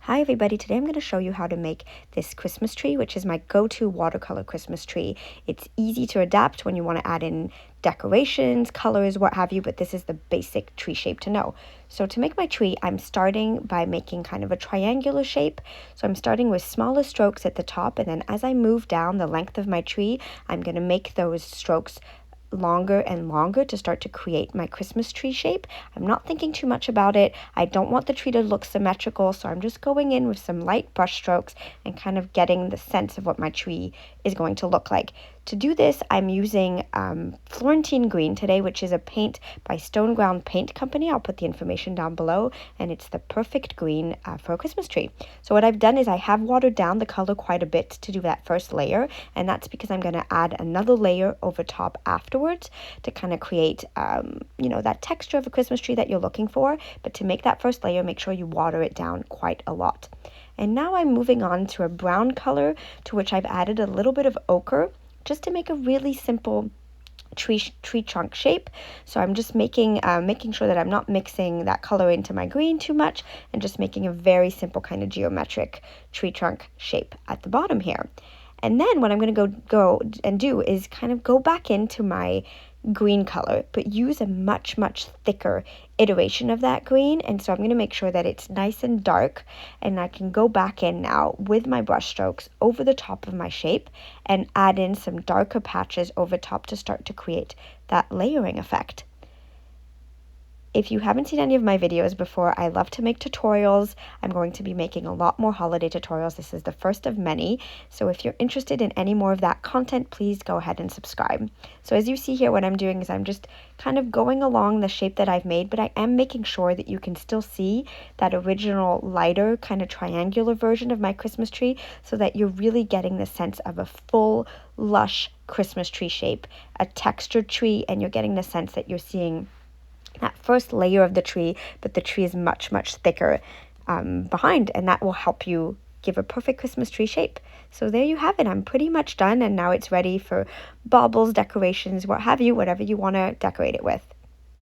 Hi everybody, today I'm going to show you how to make this Christmas tree, which is my go-to watercolor Christmas tree. It's easy to adapt when you want to add in decorations, colors, what have you, but this is the basic tree shape to know. So to make my tree, I'm starting by making kind of a triangular shape. So I'm starting with smaller strokes at the top, and then as I move down the length of my tree, I'm going to make those strokes longer and longer to start to create my Christmas tree shape. I'm not thinking too much about it. I don't want the tree to look symmetrical, so I'm just going in with some light brush strokes and kind of getting the sense of what my tree is going to look like. To do this, I'm using Florentine green today, which is a paint by Stoneground paint company. I'll put the information down below, and it's the perfect green for a Christmas tree. So what I've done is I have watered down the color quite a bit to do that first layer, and that's because I'm going to add another layer over top afterwards to kind of create, that texture of a Christmas tree that you're looking for. But to make that first layer, make sure you water it down quite a lot. And now I'm moving on to a brown color to which I've added a little bit of ochre, just to make a really simple tree trunk shape. So I'm just making sure that I'm not mixing that color into my green too much, and just making a very simple kind of geometric tree trunk shape at the bottom here. And then what I'm going to go and do is kind of go back into my green color, but use a much thicker iteration of that green. And so I'm going to make sure that it's nice and dark, and I can go back in now with my brush strokes over the top of my shape and add in some darker patches over top to start to create that layering effect. If you haven't seen any of my videos before, I love to make tutorials. I'm going to be making a lot more holiday tutorials. This is the first of many. So if you're interested in any more of that content, please go ahead and subscribe. So as you see here, what I'm doing is I'm just kind of going along the shape that I've made, but I am making sure that you can still see that original lighter kind of triangular version of my Christmas tree, so that you're really getting the sense of a full, lush Christmas tree shape, a textured tree, and you're getting the sense that you're seeing that first layer of the tree, but the tree is much thicker behind, and that will help you give a perfect Christmas tree shape. So there you have it. I'm pretty much done, and now it's ready for baubles, decorations, what have you, whatever you want to decorate it with.